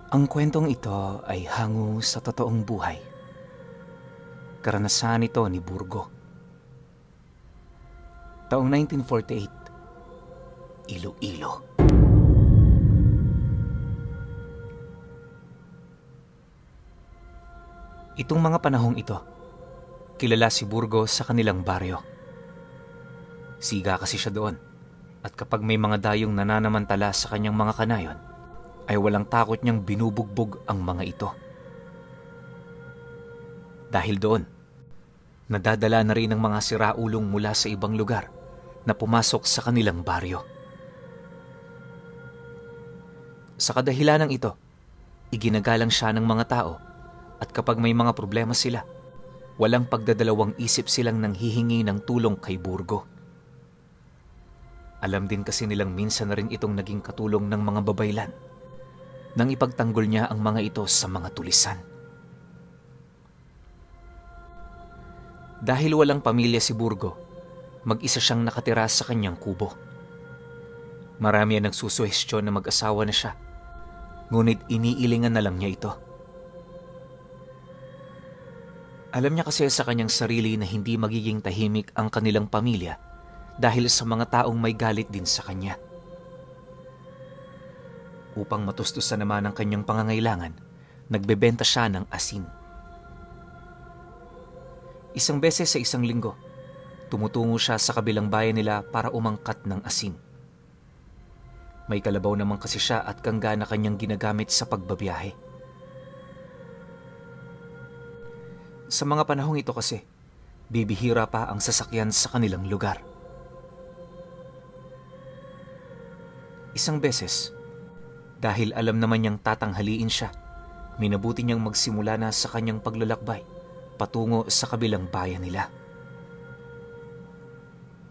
Ang kwentong ito ay hango sa totoong buhay. Karanasan ito ni Burgo. Taong 1948, Iloilo. Itong mga panahong ito, kilala si Burgo sa kanilang baryo. Siga kasi siya doon, at kapag may mga dayong nananamantala sa kanyang mga kanayon, ay walang takot niyang binubugbog ang mga ito. Dahil doon, nadadala na rin ang mga siraulong mula sa ibang lugar na pumasok sa kanilang baryo. Sa kadahilanang ito, iginagalang siya ng mga tao at kapag may mga problema sila, walang pagdadalawang isip silang nanghihingi ng tulong kay Burgo. Alam din kasi nilang minsan na rin itong naging katulong ng mga babaylan nang ipagtanggol niya ang mga ito sa mga tulisan. Dahil walang pamilya si Burgo, mag-isa siyang nakatira sa kanyang kubo. Marami ang nagsusuhestyon na mag-asawa na siya, ngunit iniilingan na lang niya ito. Alam niya kasi sa kanyang sarili na hindi magiging tahimik ang kanilang pamilya dahil sa mga taong may galit din sa kanya. Upang matustusan naman ang kanyang pangangailangan, nagbebenta siya ng asin. Isang beses sa isang linggo, tumutungo siya sa kabilang bayan nila para umangkat ng asin. May kalabaw naman kasi siya at kangga na kanyang ginagamit sa pagbabiyahe. Sa mga panahong ito kasi, bibihira pa ang sasakyan sa kanilang lugar. Isang beses, dahil alam naman niyang tatanghaliin siya, minabuti niyang magsimula na sa kanyang paglalakbay patungo sa kabilang bayan nila.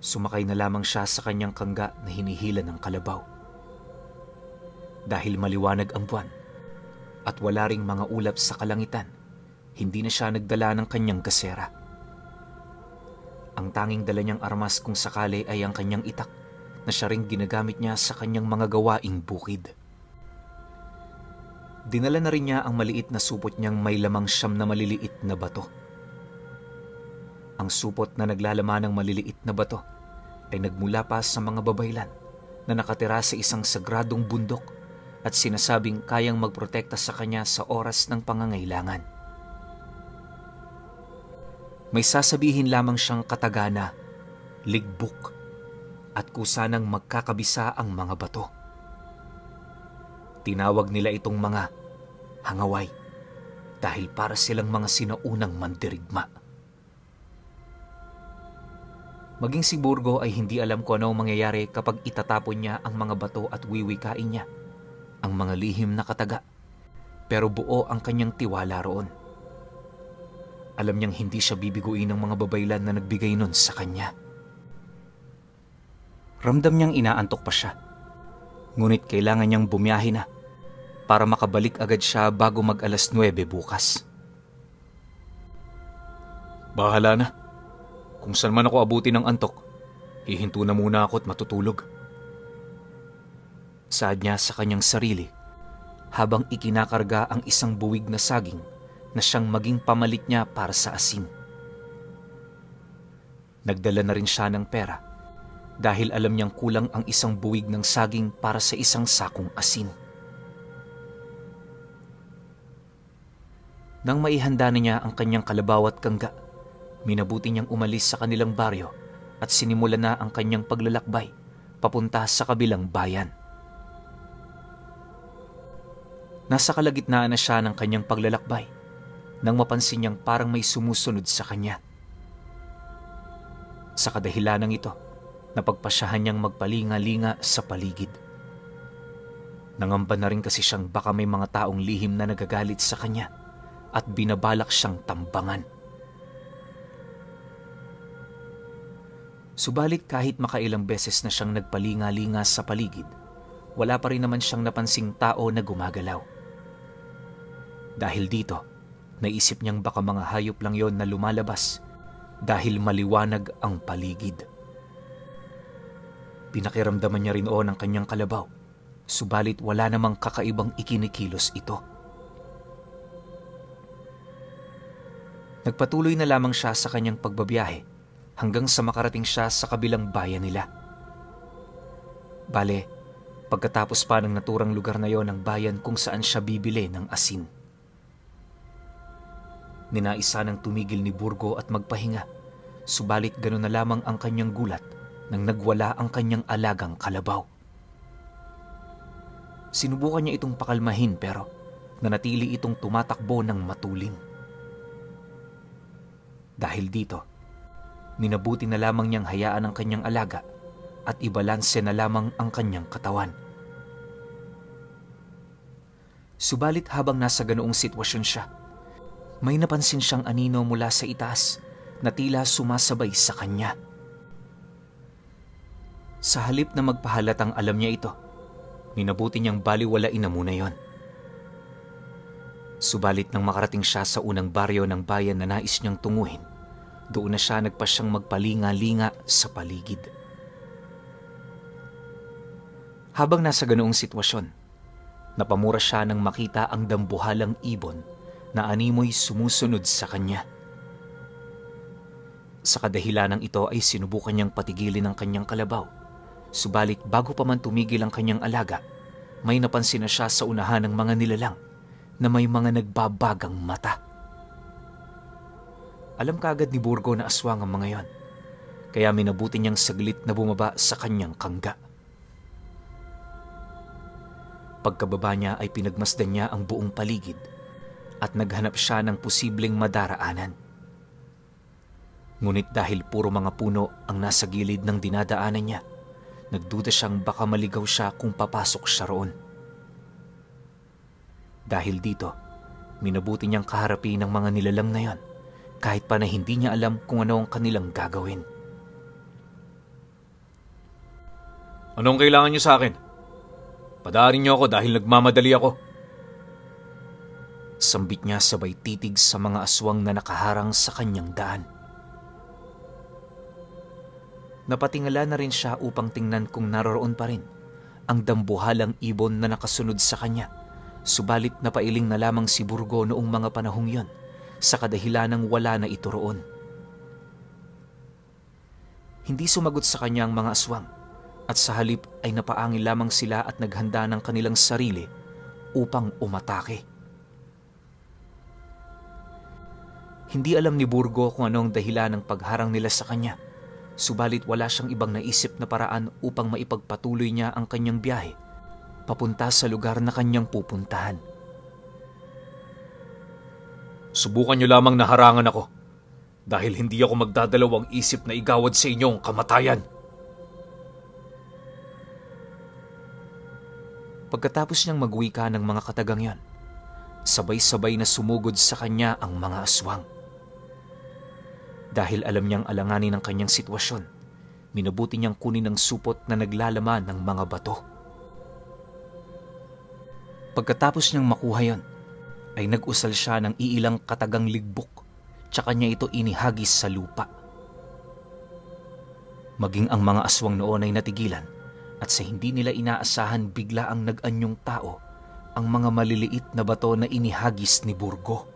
Sumakay na lamang siya sa kanyang kangga na hinihila ng kalabaw. Dahil maliwanag ang buwan at wala ring mga ulap sa kalangitan, hindi na siya nagdala ng kanyang gasera. Ang tanging dala niyang armas kung sakali ay ang kanyang itak na siya ring ginagamit niya sa kanyang mga gawaing bukid. Dinala na rin niya ang maliit na supot niyang may lamang 9 na maliliit na bato. Ang supot na naglalaman ng maliliit na bato ay nagmula pa sa mga babaylan na nakatira sa isang sagradong bundok at sinasabing kayang magprotekta sa kanya sa oras ng pangangailangan. May sasabihin lamang siyang katagana, ligbuk, at kusanang magkakabisa ang mga bato. Tinawag nila itong mga hangaway dahil para silang mga sinaunang mandirigma. Maging si Burgo ay hindi alam kung ano ang mangyayari kapag itatapon niya ang mga bato at wiwikain niya ang mga lihim na kataga, pero buo ang kanyang tiwala roon. Alam niyang hindi siya bibiguin ng mga babaylan na nagbigay nun sa kanya. Ramdam niyang inaantok pa siya, ngunit kailangan niyang bumiyahe na para makabalik agad siya bago mag-alas 9 bukas. Bahala na. Kung saan man ako abuti ng antok, hihinto na muna ako at matutulog. Saad niya sa kanyang sarili habang ikinakarga ang isang buwig na saging na siyang maging pamalit niya para sa asin. Nagdala na rin siya ng pera dahil alam niyang kulang ang isang buwig ng saging para sa isang sakong asin. Nang maihanda na niya ang kanyang kalabaw at kangga, minabuti niyang umalis sa kanilang baryo at sinimula na ang kanyang paglalakbay papunta sa kabilang bayan. Nasa kalagitnaan na siya ng kanyang paglalakbay nang mapansin niyang parang may sumusunod sa kanya. Sa kadahilanang ito, napagpasyahan niyang magpalinga-linga sa paligid. Nangamba na rin kasi siyang baka may mga taong lihim na nagagalit sa kanya at binabalak siyang tambangan. Subalit kahit makailang beses na siyang nagpalinga-linga sa paligid, wala pa rin naman siyang napansing tao na gumagalaw. Dahil dito, naisip niyang baka mga hayop lang yon na lumalabas dahil maliwanag ang paligid. Pinakiramdaman niya rin ang kanyang kalabaw Subalit wala namang kakaibang ikinikilos ito. Nagpatuloy na lamang siya sa kanyang pagbabiyahe hanggang sa makarating siya sa kabilang bayan nila. Bale, pagkatapos pa ng naturang lugar na yon ang bayan kung saan siya bibili ng asin. Ninaisa ng tumigil ni Burgo at magpahinga, subalit gano'n na lamang ang kanyang gulat nang nagwala ang kanyang alagang kalabaw. Sinubukan niya itong pakalmahin pero nanatili itong tumatakbo ng matulin. Dahil dito, minabuti na lamang niyang hayaan ang kanyang alaga at ibalanse na lamang ang kanyang katawan. Subalit habang nasa ganoong sitwasyon siya, may napansin siyang anino mula sa itaas na tila sumasabay sa kanya. Sa halip na magpahalatang alam niya ito, minabuti niyang baliwalain na muna yon. Subalit nang makarating siya sa unang baryo ng bayan na nais niyang tunguhin, doon na siya nagpasyang magpalinga-linga sa paligid. Habang nasa ganoong sitwasyon, napamura siya nang makita ang dambuhalang ibon na animoy sumusunod sa kanya. Sa kadahilanang ito ay sinubukan niyang patigilin ang kanyang kalabaw. Subalit bago pa man tumigil ang kanyang alaga, may napansin na siya sa unahan ng mga nilalang na may mga nagbabagang mata. Alam kaagad ni Burgo na aswang ang mga yon, kaya minabuti niyang saglit na bumaba sa kanyang kangga. Pagkababa niya ay pinagmasdan niya ang buong paligid at naghanap siya ng posibleng madaraanan. Ngunit dahil puro mga puno ang nasa gilid ng dinadaanan niya, nagduda siyang baka maligaw siya kung papasok siya roon. Dahil dito, minabuti niyang kaharapin ang mga nilalang na yon, kahit pa na hindi niya alam kung ano ang kanilang gagawin. Anong kailangan niyo sa akin? Padarin niyo ako dahil nagmamadali ako. Sambit niya sabay titig sa mga aswang na nakaharang sa kanyang daan. Napatingala na rin siya upang tingnan kung naroroon pa rin ang dambuhalang ibon na nakasunod sa kanya. Subalit napailing na lamang si Burgo noong mga panahong yon sa kadahilanang wala na ito roon. Hindi sumagot sa kanya ang mga aswang at sa halip ay napaangil lamang sila at naghanda ng kanilang sarili upang umatake. Hindi alam ni Burgo kung ano ang dahilan ng pagharang nila sa kanya, subalit wala siyang ibang naisip na paraan upang maipagpatuloy niya ang kanyang biyahe papunta sa lugar na kanyang pupuntahan. Subukan niyo lamang na harangan ako dahil hindi ako magdadalawang isip na igawad sa inyong kamatayan. Pagkatapos niyang magwika ng mga katagang yon, sabay-sabay na sumugod sa kanya ang mga aswang. Dahil alam niyang alanganin ang kanyang sitwasyon, minabuti niyang kunin ang supot na naglalaman ng mga bato. Pagkatapos niyang makuha yon, ay nag-usal siya ng iilang katagang ligbok, tsaka niya ito inihagis sa lupa. Maging ang mga aswang noon ay natigilan, at sa hindi nila inaasahan bigla ang nag-anyong tao ang mga maliliit na bato na inihagis ni Burgo.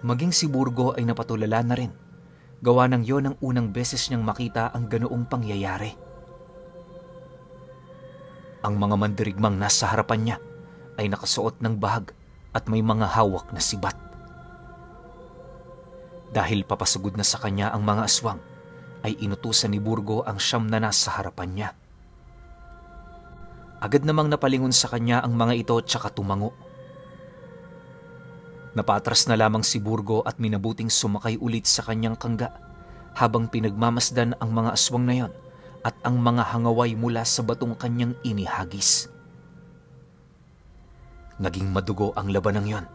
Maging si Burgo ay napatulala na rin, gawa ng yon ang unang beses niyang makita ang ganoong pangyayari. Ang mga mandirigmang nasa harapan niya ay nakasuot ng bahag at may mga hawak na sibat. Dahil papasugod na sa kanya ang mga aswang, ay inutusan ni Burgo ang siyam na nasa harapan niya. Agad namang napalingon sa kanya ang mga ito tsaka tumango. Napatras na lamang si Burgo at minabuting sumakay ulit sa kanyang kangga habang pinagmamasdan ang mga aswang na yon at ang mga hangaway mula sa batong kanyang inihagis. Naging madugo ang labanang yon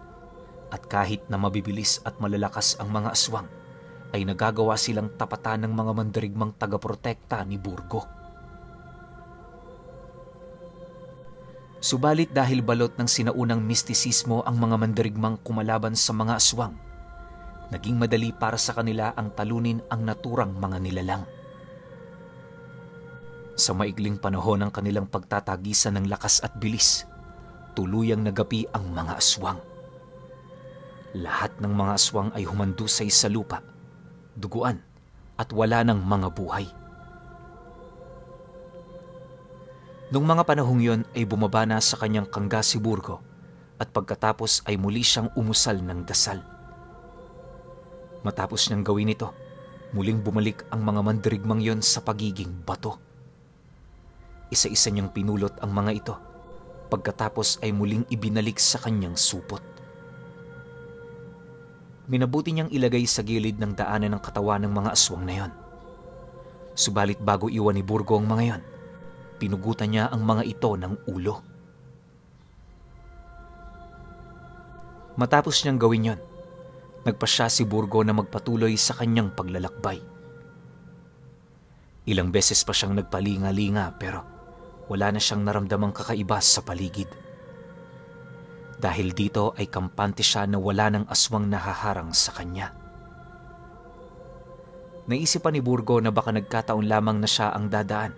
at kahit na mabibilis at malalakas ang mga aswang, ay nagagawa silang tapatan ng mga mandirigmang tagaprotekta ni Burgo. Subalit dahil balot ng sinaunang mistisismo ang mga mandirigmang kumalaban sa mga aswang, naging madali para sa kanila ang talunin ang naturang mga nilalang. Sa maikling panahon ng kanilang pagtatagisan ng lakas at bilis, tuluyang nagapi ang mga aswang. Lahat ng mga aswang ay humandusay sa lupa, duguan at wala ng mga buhay. Nung mga panahong yon ay bumaba na sa kanyang kangga si Burgo at pagkatapos ay muli siyang umusal ng dasal. Matapos niyang gawin ito, muling bumalik ang mga mandirigmang yon sa pagiging bato. Isa-isa niyang pinulot ang mga ito, pagkatapos ay muling ibinalik sa kanyang supot. Minabuti niyang ilagay sa gilid ng daanan ng katawan ng mga aswang na yon. Subalit bago iwan ni Burgo ang mga yon, pinugutan niya ang mga ito ng ulo. Matapos niyang gawin yon, nagpasya si Burgo na magpatuloy sa kanyang paglalakbay. Ilang beses pa siyang nagpalinga-linga pero wala na siyang naramdamang kakaiba sa paligid. Dahil dito ay kampante siya na wala ng aswang nahaharang sa kanya. Naisipan ni Burgo na baka nagkataon lamang na siya ang dadaan,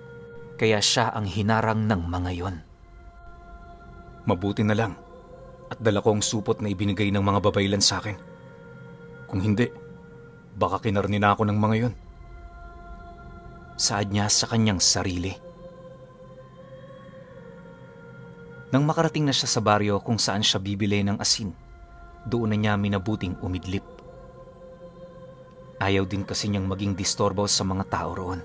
kaya siya ang hinarang ng mga yon. Mabuti na lang at dala ko ang supot na ibinigay ng mga babaylan sa akin. Kung hindi, baka kinarni na ako ng mga yon. Saad niya sa kanyang sarili. Nang makarating na siya sa baryo kung saan siya bibili ng asin, doon na niya minabuting umidlip. Ayaw din kasi niyang maging distorbo sa mga tao roon.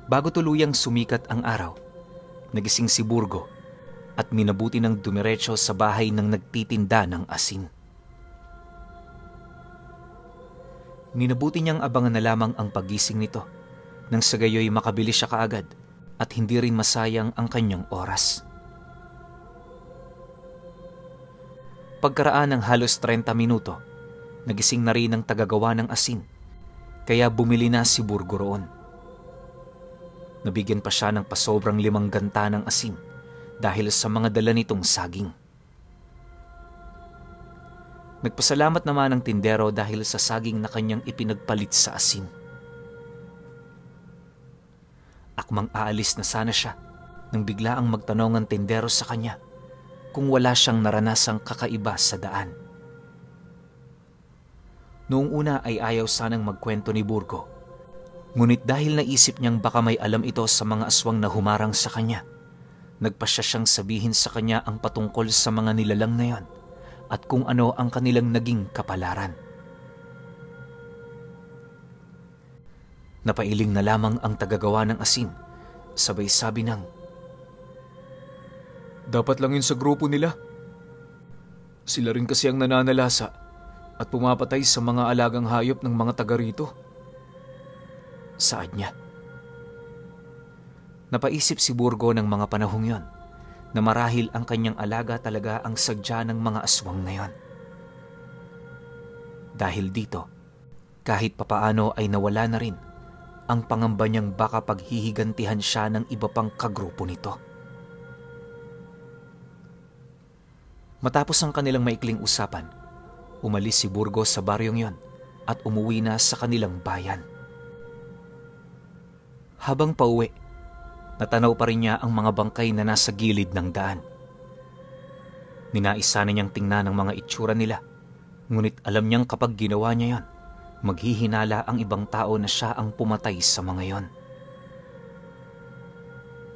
Bago tuluyang sumikat ang araw, nagising si Burgo at minabuti ng dumiretso sa bahay ng nagtitinda ng asin. Minabuti niyang abangan na lamang ang pagising nito nang sa gayoy makabili siya kaagad at hindi rin masayang ang kanyang oras. Pagkaraan ng halos 30 minuto, nagising na rin ang tagagawa ng asin, kaya bumili na si Burgo roon. Nabigyan pa siya ng pasobrang 5 ganta ng asin dahil sa mga dala nitong saging. Nagpasalamat naman ang tindero dahil sa saging na kanyang ipinagpalit sa asin. Akmang aalis na sana siya nang bigla ang magtanong ang tindero sa kanya kung wala siyang naranasang kakaiba sa daan. Noong una ay ayaw sanang magkwento ni Burgo, ngunit dahil naisip niyang baka may alam ito sa mga aswang na humarang sa kanya, nagpasya siyang sabihin sa kanya ang patungkol sa mga nilalang na yon at kung ano ang kanilang naging kapalaran. Napailing na lamang ang tagagawa ng asin, sabay sabi ng, dapat lang yun sa grupo nila. Sila rin kasi ang nananalasa at pumapatay sa mga alagang hayop ng mga taga rito. Saad niya. Napaisip si Burgo ng mga panahong yon na marahil ang kanyang alaga talaga ang sadya ng mga aswang na yon. Dahil dito, kahit papaano ay nawala na rin ang pangamba niyang baka paghihigantihan siya ng iba pang kagrupo nito. Matapos ang kanilang maikling usapan, umalis si Burgo sa baryong yon at umuwi na sa kanilang bayan. Habang pauwi, natanaw pa rin niya ang mga bangkay na nasa gilid ng daan. Ninais sana niyang tingnan ang mga itsura nila, ngunit alam niyang kapag ginawa niya yon, maghihinala ang ibang tao na siya ang pumatay sa mga yon.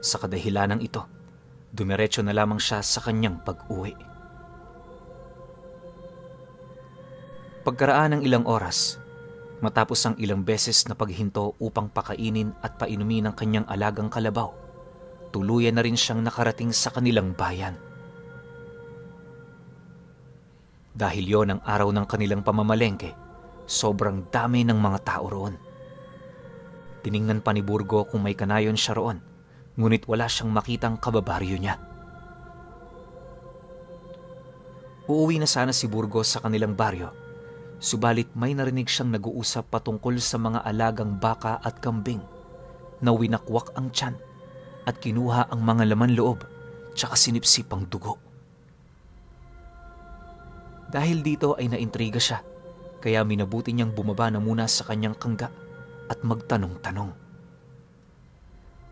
Sa kadahilanang ito, dumiretso na lamang siya sa kanyang pag-uwi. Pagkaraan ng ilang oras, matapos ang ilang beses na paghinto upang pakainin at painumin ang kanyang alagang kalabaw, tuluyan na rin siyang nakarating sa kanilang bayan. Dahil yon ang araw ng kanilang pamamalengke, sobrang dami ng mga tao roon. Tiningnan pa ni Burgo kung may kanayon siya roon, ngunit wala siyang makitang kababaryo niya. Uuwi na sana si Burgo sa kanilang baryo, subalit may narinig siyang nag-uusap patungkol sa mga alagang baka at kambing na winakwak ang tiyan at kinuha ang mga laman loob tsaka sinipsip ang dugo. Dahil dito ay naintriga siya, kaya minabuti niyang bumaba na muna sa kanyang kangga at magtanong-tanong.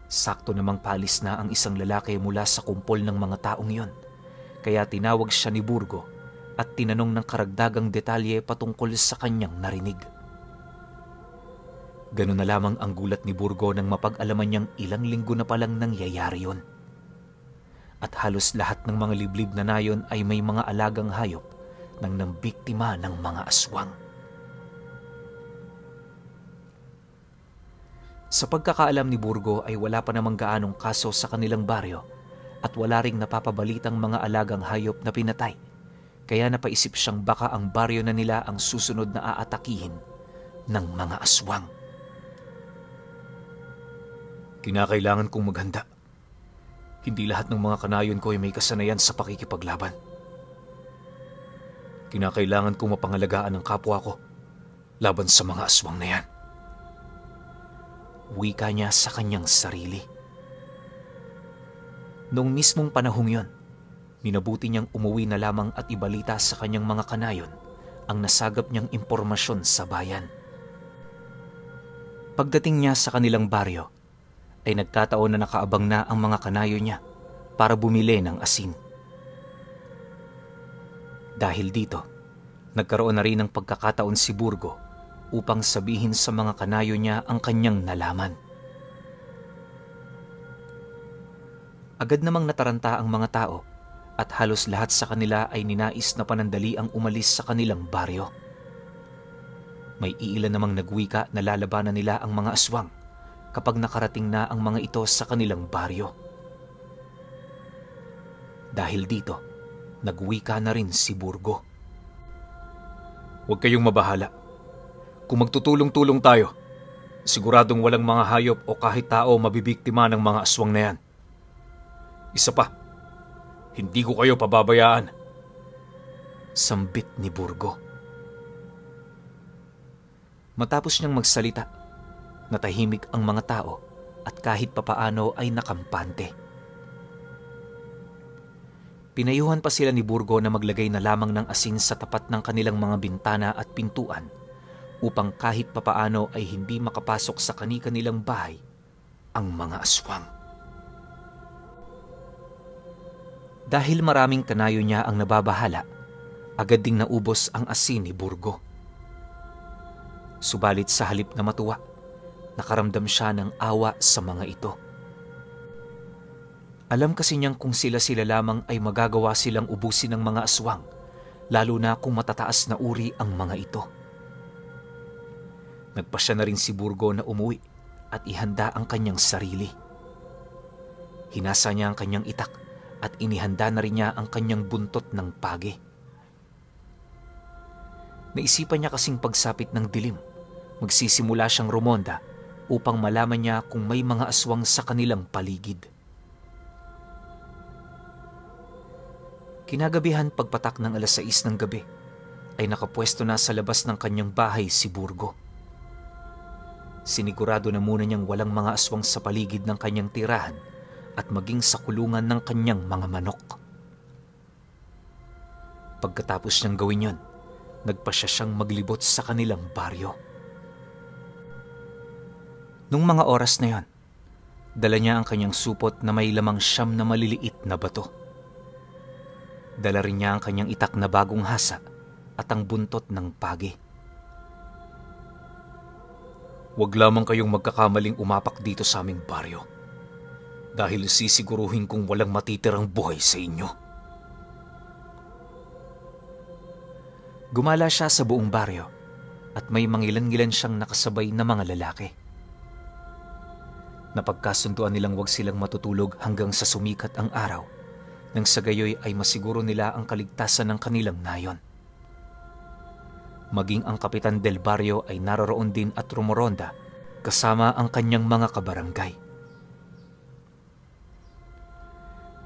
Sakto namang paalis na ang isang lalaki mula sa kumpol ng mga taong yon, kaya tinawag siya ni Burgo at tinanong ng karagdagang detalye patungkol sa kanyang narinig. Ganun na lamang ang gulat ni Burgo nang mapag-alaman niyang ilang linggo na palang nangyayari yon. At halos lahat ng mga liblib na nayon ay may mga alagang hayop nang nambiktima ng mga aswang. Sa pagkakaalam ni Burgo ay wala pa namang gaanong kaso sa kanilang baryo at wala ring napapabalitang mga alagang hayop na pinatay, kaya napaisip siyang baka ang baryo na nila ang susunod na aatakihin ng mga aswang. Kinakailangan kong maghanda. Hindi lahat ng mga kanayon ko ay may kasanayan sa pakikipaglaban. Kinakailangan kong mapangalagaan ang kapwa ko laban sa mga aswang na yan. Wika niya sa kanyang sarili. Noong mismong panahong yon, minabuti niyang umuwi na lamang at ibalita sa kanyang mga kanayon ang nasagap niyang impormasyon sa bayan. Pagdating niya sa kanilang baryo, ay nagkataon na nakaabang na ang mga kanayo niya para bumili ng asin. Dahil dito, nagkaroon na rin ng pagkakataon si Burgo upang sabihin sa mga kanayo niya ang kanyang nalaman. Agad namang nataranta ang mga tao at halos lahat sa kanila ay ninais na panandali ang umalis sa kanilang baryo. May iilan namang nagwika na lalabanan nila ang mga aswang kapag nakarating na ang mga ito sa kanilang baryo. Dahil dito, nagwika na rin si Burgo. Huwag kayong mabahala. Kung magtutulong-tulong tayo, siguradong walang mga hayop o kahit tao mabibiktima ng mga aswang na yan. Isa pa, hindi ko kayo pababayaan. Sambit ni Burgo. Matapos niyang magsalita, natahimik ang mga tao at kahit papaano ay nakampante. Pinayuhan pa sila ni Burgo na maglagay na lamang ng asin sa tapat ng kanilang mga bintana at pintuan upang kahit papaano ay hindi makapasok sa kani-kanilang bahay ang mga aswang. Dahil maraming kanayo niya ang nababahala, agad ding naubos ang asin ni Burgo. Subalit sa halip na matuwa, nakaramdam siya ng awa sa mga ito. Alam kasi niyang kung sila-sila lamang ay magagawa silang ubusin ng mga aswang, lalo na kung matataas na uri ang mga ito. Nagpasya na rin si Burgo na umuwi at ihanda ang kanyang sarili. Hinasa niya ang kanyang itak at inihanda na rin niya ang kanyang buntot ng pagi. Naisipan niya kasing pagsapit ng dilim, magsisimula siyang rumonda upang malaman niya kung may mga aswang sa kanilang paligid. Kinagabihan pagpatak ng 6:00 ng gabi, ay nakapwesto na sa labas ng kanyang bahay si Burgo. Sinigurado na muna niyang walang mga aswang sa paligid ng kanyang tirahan at maging sa kulungan ng kanyang mga manok. Pagkatapos niyang gawin yon, nagpasya siyang maglibot sa kanilang baryo. Nung mga oras na yon, dala niya ang kanyang supot na may lamang 9 na maliliit na bato. Dala rin niya ang kanyang itak na bagong hasa at ang buntot ng pagi. Huwag lamang kayong magkakamaling umapak dito sa aming baryo, dahil sisiguruhin kong walang matitirang buhay sa inyo. Gumala siya sa buong baryo at may mangilan-ngilan siyang nakasabay na mga lalaki. Napagkasunduan nilang wag silang matutulog hanggang sa sumikat ang araw, nang sa gayoy ay masiguro nila ang kaligtasan ng kanilang nayon. Maging ang kapitan del baryo ay naroroon din at rumoronda kasama ang kanyang mga kabarangay.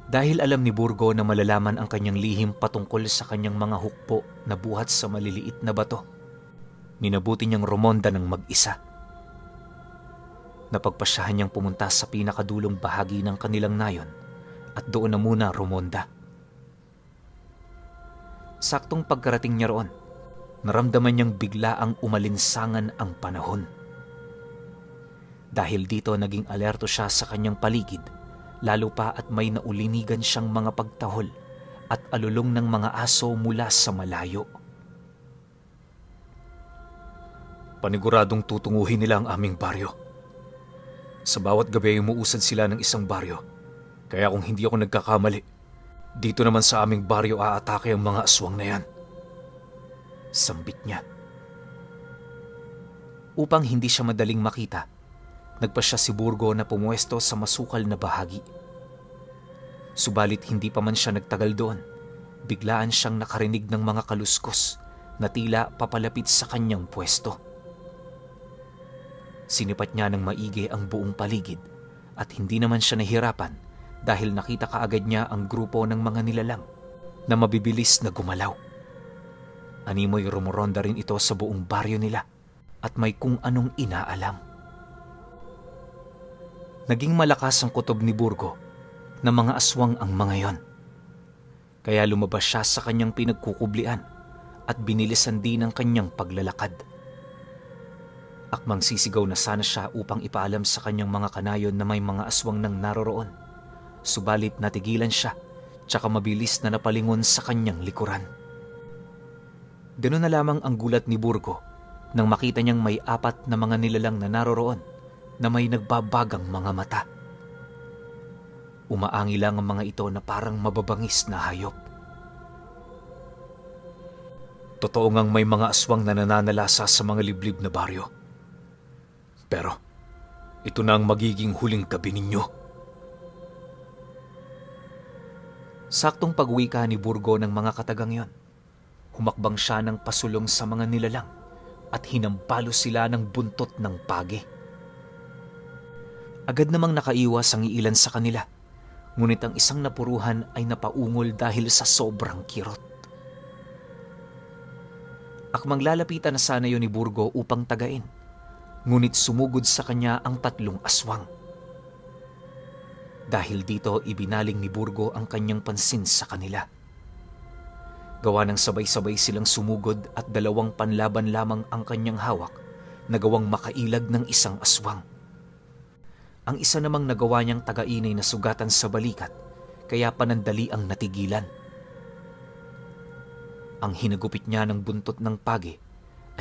Dahil alam ni Burgo na malalaman ang kanyang lihim patungkol sa kanyang mga hukbo na buhat sa maliliit na bato, minabuti niyang rumonda ng mag-isa. Napagpasyahan niyang pumunta sa pinakadulong bahagi ng kanilang nayon at doon na muna rumonda. Saktong pagkarating niya roon, naramdaman niyang bigla ang umalinsangan ang panahon. Dahil dito naging alerto siya sa kanyang paligid, lalo pa at may naulinigan siyang mga pagtahol at alulong ng mga aso mula sa malayo. Paniguradong tutunguhin nila ang aming baryo. Sa bawat gabi ay umuusad sila ng isang baryo, kaya kung hindi ako nagkakamali, dito naman sa aming baryo aatake ang mga aswang na yan. Sambit niya. Upang hindi siya madaling makita, nagpasya si Burgo na pumuesto sa masukal na bahagi. Subalit hindi pa man siya nagtagal doon, biglaan siyang nakarinig ng mga kaluskos na tila papalapit sa kanyang pwesto. Sinipat niya ng maigi ang buong paligid at hindi naman siya nahirapan dahil nakita kaagad niya ang grupo ng mga nilalang na mabibilis na gumalaw. Animoy rumuronda rin ito sa buong baryo nila at may kung anong inaalam. Naging malakas ang kutob ni Burgo na mga aswang ang mga yon. Kaya lumabas siya sa kanyang pinagkukublian at binilisan din ang kanyang paglalakad. Akmang sisigaw na sana siya upang ipaalam sa kanyang mga kanayon na may mga aswang nang naroroon. Subalit natigilan siya, tsaka mabilis na napalingon sa kanyang likuran. Ganun na lamang ang gulat ni Burgo nang makita niyang may 4 na mga nilalang na naroroon na may nagbabagang mga mata. Umaangi lang ang mga ito na parang mababangis na hayop. Totoo ngang may mga aswang na nananalasa sa mga liblib na baryo. Pero ito na ang magiging huling gabi ninyo. Saktong pag-uwi ni Burgo ng mga katagang yon, humakbang siya ng pasulong sa mga nilalang at hinampalo sila ng buntot ng pagi. Agad namang nakaiwas ang iilan sa kanila, ngunit ang isang napuruhan ay napaungol dahil sa sobrang kirot. Akmang lalapitan na sana yon ni Burgo upang tagain, ngunit sumugod sa kanya ang 3 aswang. Dahil dito ibinaling ni Burgo ang kanyang pansin sa kanila. Gawa ng sabay-sabay silang sumugod at 2 panlaban lamang ang kanyang hawak na gawang makailag ng isang aswang. Ang isa namang nagawa niyang tagainay na sugatan sa balikat, kaya panandali ang natigilan. Ang hinagupit niya ng buntot ng pagi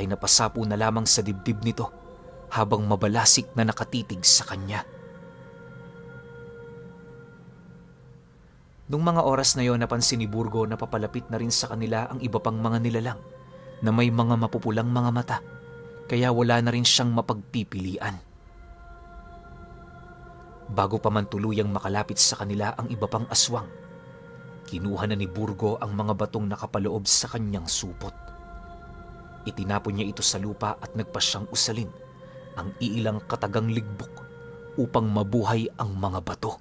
ay napasapo na lamang sa dibdib nito habang mabalasik na nakatitig sa kanya. Nung mga oras na yon, napansin ni Burgo na papalapit na rin sa kanila ang iba pang mga nilalang na may mga mapupulang mga mata, kaya wala na rin siyang mapagpipilian. Bago pa man tuluyang makalapit sa kanila ang iba pang aswang, kinuha na ni Burgo ang mga batong nakapaloob sa kanyang supot. Itinapon niya ito sa lupa at nagpasyang usalin ang iilang katagang ligbok upang mabuhay ang mga bato.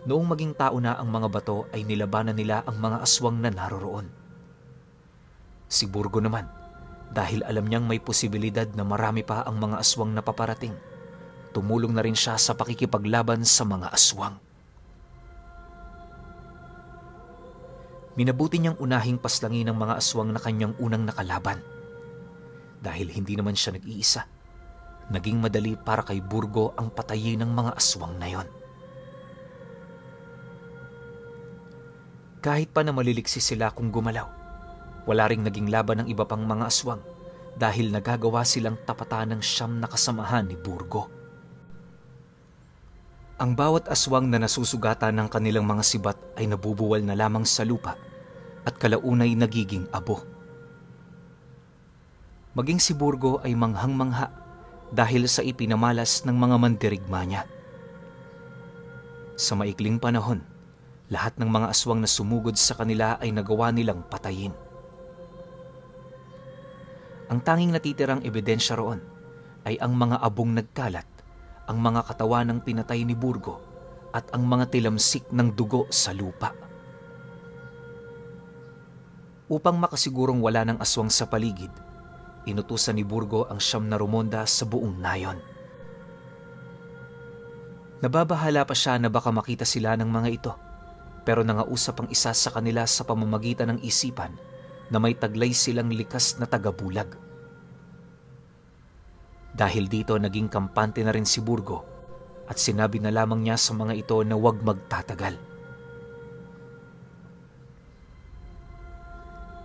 Noong maging tao na ang mga bato ay nilabanan nila ang mga aswang na naroroon. Si Burgo naman, dahil alam niyang may posibilidad na marami pa ang mga aswang na paparating, tumulong na rin siya sa pakikipaglaban sa mga aswang. Minabuti niyang unahing paslangin ang mga aswang na kanyang unang nakalaban. Dahil hindi naman siya nag-iisa, naging madali para kay Burgo ang patayin ng mga aswang na yon. Kahit pa na maliliksi sila kung gumalaw, wala ring naging laban ng iba pang mga aswang dahil nagagawa silang tapatan ng 9 na kasamahan ni Burgo. Ang bawat aswang na nasusugatan ng kanilang mga sibat ay nabubuwal na lamang sa lupa at kalaunay nagiging abo. Maging si Burgo ay manghang-mangha dahil sa ipinamalas ng mga mandirigma niya. Sa maikling panahon, lahat ng mga aswang na sumugod sa kanila ay nagawa nilang patayin. Ang tanging natitirang ebidensya roon ay ang mga abong nagkalat, ang mga katawan ng pinatay ni Burgo at ang mga tilamsik ng dugo sa lupa. Upang makasigurong wala ng aswang sa paligid, inutusan ni Burgo ang 9 na rumonda sa buong nayon. Nababahala pa siya na baka makita sila ng mga ito, pero nangausap ang isa sa kanila sa pamamagitan ng isipan na may taglay silang likas na tagabulag. Dahil dito naging kampante na rin si Burgo at sinabi na lamang niya sa mga ito na huwag magtatagal.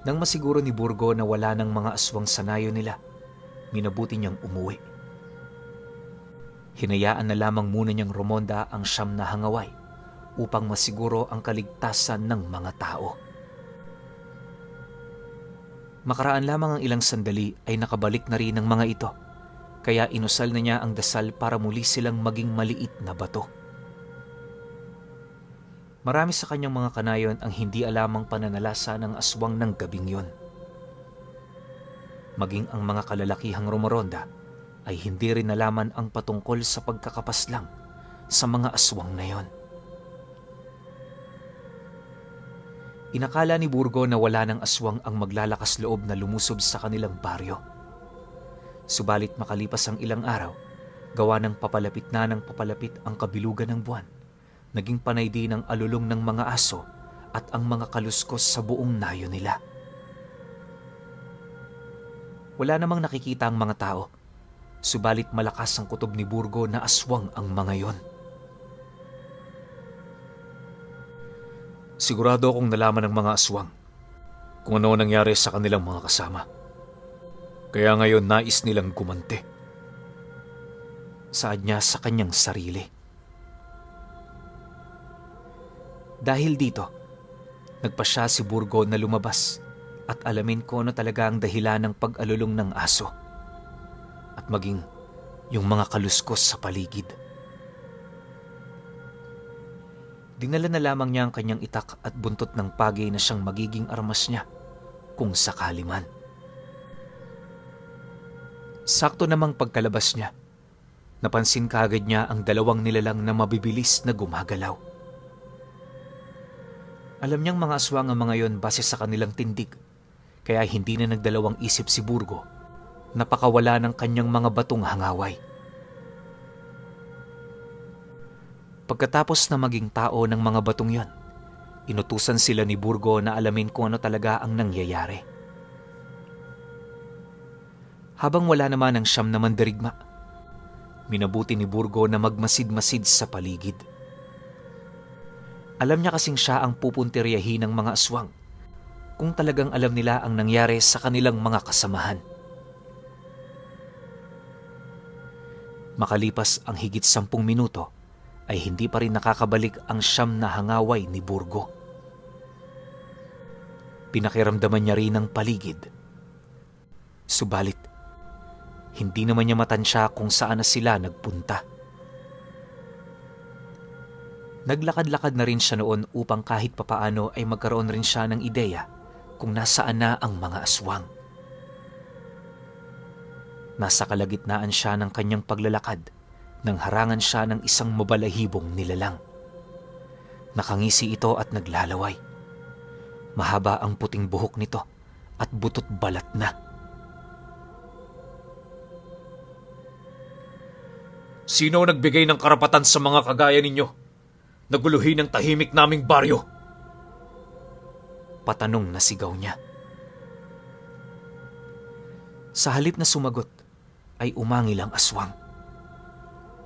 Nang masiguro ni Burgo na wala ng mga aswang sa nayo nila, minabuti niyang umuwi. Hinayaan na lamang muna niyang rumonda ang 9 na hangaway upang masiguro ang kaligtasan ng mga tao. Makaraan lamang ang ilang sandali ay nakabalik na rin ang mga ito, kaya inusal na niya ang dasal para muli silang maging maliit na bato. Marami sa kanyang mga kanayon ang hindi alamang pananalasa ng aswang ng gabing yon. Maging ang mga kalalakihang rumoronda ay hindi rin nalaman ang patungkol sa pagkakapaslang sa mga aswang na yon. Inakala ni Burgo na wala ng aswang ang maglalakas loob na lumusob sa kanilang baryo. Subalit makalipas ang ilang araw, gawa ng papalapit na ng papalapit ang kabilugan ng buwan, naging panay din ang alulong ng mga aso at ang mga kaluskos sa buong nayo nila. Wala namang nakikita ang mga tao, subalit malakas ang kutob ni Burgo na aswang ang mga yon. Sigurado akong nalaman ng mga aswang kung ano nangyari sa kanilang mga kasama. Kaya ngayon nais nilang gumante. Saad niya sa kanyang sarili. Dahil dito, nagpasya si Burgo na lumabas at alamin kung ano talaga ang dahilan ng pag-alulong ng aso at maging yung mga kaluskos sa paligid. Dinala na lamang niya ang kanyang itak at buntot ng pagi na siyang magiging armas niya kung sakali man. Sakto namang pagkalabas niya, napansin kaagad niya ang 2 nilalang na mabibilis na gumagalaw. Alam niyang mga aswang ang mga yon base sa kanilang tindig, kaya hindi na nagdalawang isip si Burgo na pakawala ng kanyang mga batong hangaway. Pagkatapos na maging tao ng mga batong yon, inutusan sila ni Burgo na alamin kung ano talaga ang nangyayari. Habang wala naman ang 9 na mandirigma, minabuti ni Burgo na magmasid-masid sa paligid. Alam niya kasing siya ang pupuntiryahin ng mga aswang kung talagang alam nila ang nangyari sa kanilang mga kasamahan. Makalipas ang higit 10 minuto, ay hindi pa rin nakakabalik ang 9 na hangaway ni Burgo. Pinakiramdaman niya rin ang paligid. Subalit, hindi naman niya matansya kung saan na sila nagpunta. Naglakad-lakad na rin siya noon upang kahit papaano ay magkaroon rin siya ng ideya kung nasaan na ang mga aswang. Nasa kalagitnaan siya ng kanyang paglalakad nang harangan siya ng isang mabalahibong nilalang. Nakangisi ito at naglalaway. Mahaba ang puting buhok nito at butot balat na. Sino nagbigay ng karapatan sa mga kagaya ninyo? Naguluhin ang tahimik naming baryo. Patanong na sigaw niya. Sa halip na sumagot, ay umangil ang aswang.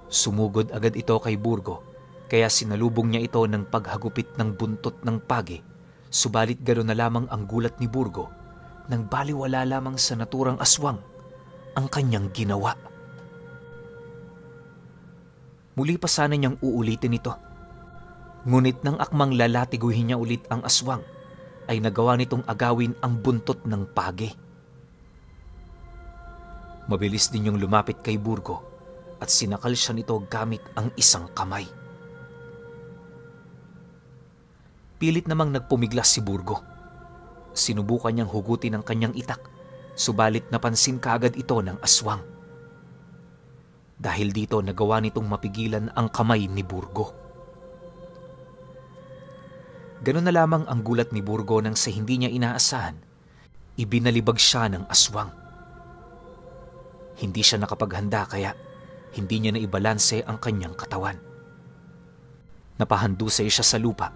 Sumugod agad ito kay Burgo, kaya sinalubong niya ito ng paghagupit ng buntot ng pagi, subalit gano'n na lamang ang gulat ni Burgo nang baliwala lamang sa naturang aswang ang kanyang ginawa. Muli pa sana niyang uulitin ito, ngunit nang akmang lalatiguhin niya ulit ang aswang, ay nagawa nitong agawin ang buntot ng pagi. Mabilis din niyang lumapit kay Burgo at sinakal siya nito gamit ang isang kamay. Pilit namang nagpumiglas si Burgo. Sinubukan niyang hugutin ang kanyang itak, subalit napansin kaagad ito ng aswang. Dahil dito nagawa nitong mapigilan ang kamay ni Burgo. Ganun na lamang ang gulat ni Burgo nang sa hindi niya inaasahan, ibinalibag siya ng aswang. Hindi siya nakapaghanda kaya hindi niya naibalanse ang kanyang katawan. Napahandusay siya sa lupa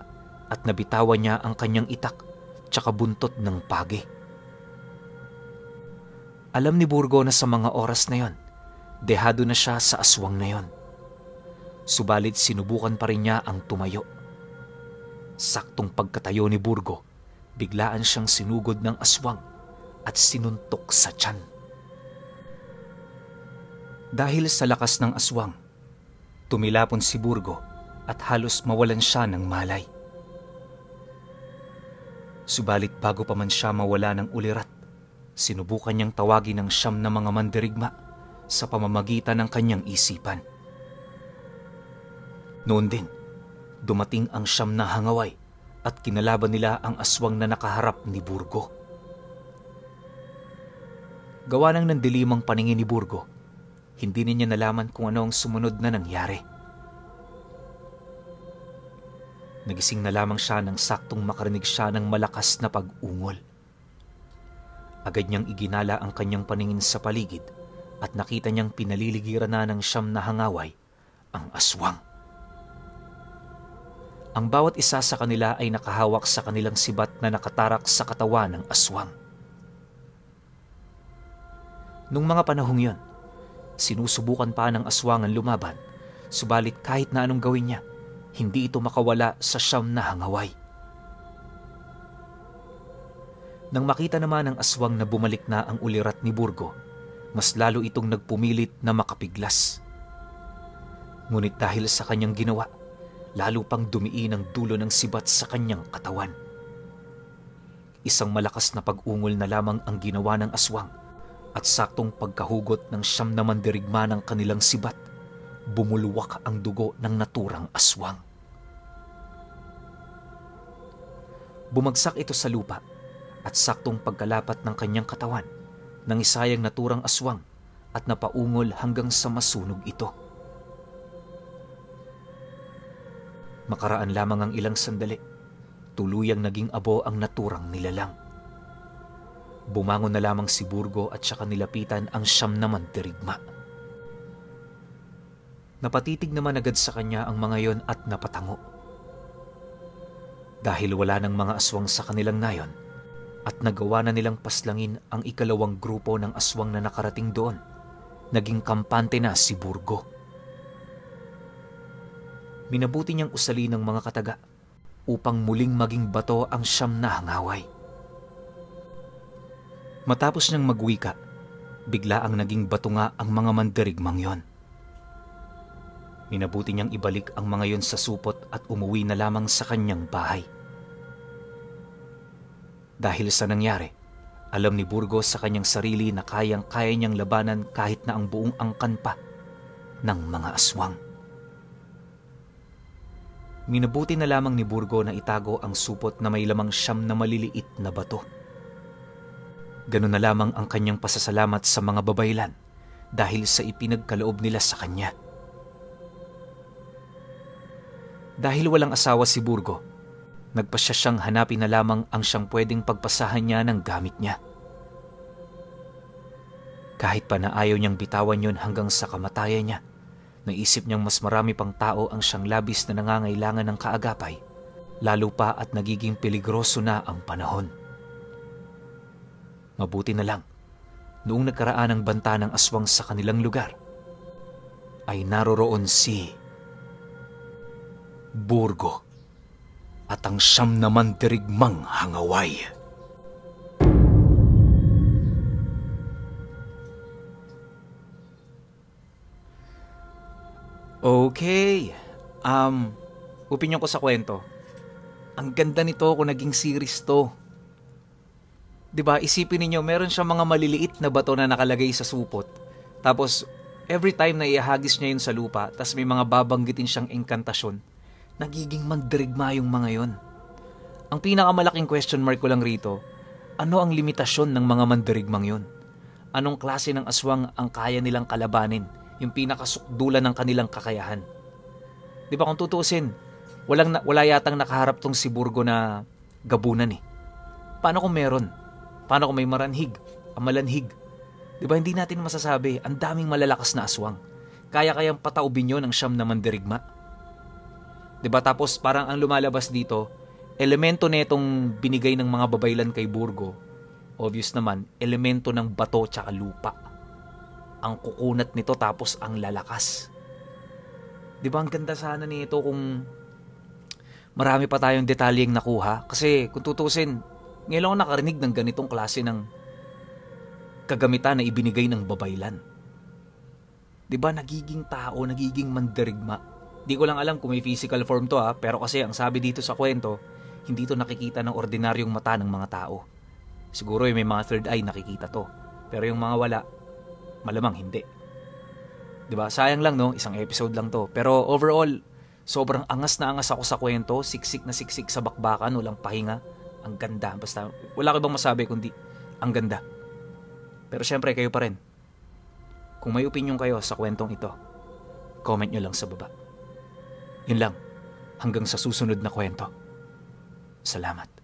at nabitawan niya ang kanyang itak tsaka buntot ng pagi. Alam ni Burgo na sa mga oras na yon, Dehado na siya sa aswang na yon. Subalit sinubukan pa rin niya ang tumayo. Saktong pagkatayo ni Burgo, biglaan siyang sinugod ng aswang at sinuntok sa tiyan. Dahil sa lakas ng aswang, tumilapon si Burgo at halos mawalan siya ng malay. Subalit bago pa man siya mawala ng ulirat, sinubukan niyang tawagin ng 9 na mga mandirigma sa pamamagitan ng kanyang isipan. Noon din, dumating ang 9 na hangaway at kinalaban nila ang aswang na nakaharap ni Burgo. Gawa ng nandilimang paningin ni Burgo, hindi niya nalaman kung ano ang sumunod na nangyari. Nagising na lamang siya nang saktong makarinig siya ng malakas na pag-ungol. Agad niyang iginala ang kanyang paningin sa paligid at nakita niyang pinaliligiran na ng 9 na hangaway ang aswang. Ang bawat isa sa kanila ay nakahawak sa kanilang sibat na nakatarak sa katawan ng aswang. Nung mga panahong yon, sinusubukan pa ng aswang ang lumaban, subalit kahit na anong gawin niya, hindi ito makawala sa 9 na hangaway. Nang makita naman ng aswang na bumalik na ang ulirat ni Burgo, mas lalo itong nagpumilit na makapiglas. Ngunit dahil sa kanyang ginawa, lalo pang dumiin ang dulo ng sibat sa kanyang katawan. Isang malakas na pag-ungol na lamang ang ginawa ng aswang at saktong pagkahugot ng 9 na mandirigma ng kanilang sibat, bumulwak ang dugo ng naturang aswang. Bumagsak ito sa lupa at saktong pagkalapat ng kanyang katawan ng isayang naturang aswang at napaungol hanggang sa masunog ito. Makaraan lamang ang ilang sandali, tuluyang naging abo ang naturang nilalang. Bumangon na lamang si Burgo at saka nilapitan ang 9 na mandirigma. Napatitig naman agad sa kanya ang mga yon at napatango. Dahil wala ng mga aswang sa kanilang nayon at nagawa na nilang paslangin ang ikalawang grupo ng aswang na nakarating doon, naging kampante na si Burgo. Minabuti niyang usali ng mga kataga upang muling maging bato ang 9 na hangaway. Matapos niyang magwika, bigla ang naging bato nga ang mga mandirigmang yon. Minabuti niyang ibalik ang mga yon sa supot at umuwi na lamang sa kanyang bahay. Dahil sa nangyari, alam ni Burgo sa kanyang sarili na kayang-kaya niyang labanan kahit na ang buong angkan pa ng mga aswang. Minabuti na lamang ni Burgo na itago ang supot na may lamang 9 na maliliit na bato. Ganun na lamang ang kanyang pasasalamat sa mga babaylan dahil sa ipinagkaloob nila sa kanya. Dahil walang asawa si Burgo, nagpasya siyang hanapin na lamang ang siyang pwedeng pagpasahan niya ng gamit niya. Kahit pa na ayaw niyang bitawan yon hanggang sa kamatayan niya, naisip niyang mas marami pang tao ang siyang labis na nangangailangan ng kaagapay, lalo pa at nagiging peligroso na ang panahon. Mabuti na lang, noong nagkaraan ng banta ng aswang sa kanilang lugar, ay naroroon si Burgo at ang 9 na mandirigmang hangaway. Okay, opinion ko sa kwento. Ang ganda nito kung naging series to. Diba, isipin ninyo, meron siyang mga maliliit na bato na nakalagay sa supot. Tapos, every time na ihagis niya yun sa lupa, tas may mga babanggitin siyang engkantasyon, nagiging mandirigma yung mga yon. Ang pinakamalaking question mark ko lang rito, ano ang limitasyon ng mga mandirigmang yon? Anong klase ng aswang ang kaya nilang kalabanin? Yung pinakasukdulan ng kanilang kakayahan. Di ba kung tutuusin, wala yatang nakaharap tong si Burgo na gabunan eh. Paano kung meron? Paano kung may maranhig, amalanhig? Di ba hindi natin masasabi, ang daming malalakas na aswang. Kaya-kayang pataubin yun ng 9 na mandirigma. Diba? Tapos parang ang lumalabas dito, elemento na itong binigay ng mga babaylan kay Burgo, obvious naman, elemento ng bato tsaka lupa. ang kukunat nito tapos ang lalakas. Di ba ang ganda sana nito kung marami pa tayong detalyeng nakuha? Kasi kung tutusin, ngayon lang ako nakarinig ng ganitong klase ng kagamitan na ibinigay ng babaylan. Di ba nagiging tao, nagiging mandirigma? Di ko lang alam kung may physical form to pero kasi ang sabi dito sa kwento, hindi to nakikita ng ordinaryong mata ng mga tao. Siguro may mga third eye nakikita to. Pero yung mga wala, malamang hindi. Diba? Sayang lang no, isang episode lang to. Pero overall, sobrang angas na angas ako sa kwento. Siksik na siksik sa bakbakan, walang pahinga. Ang ganda. Basta wala ko ibang masabi kundi ang ganda. Pero syempre kayo pa rin. Kung may opinion kayo sa kwentong ito, comment nyo lang sa baba. Yun lang. Hanggang sa susunod na kwento. Salamat.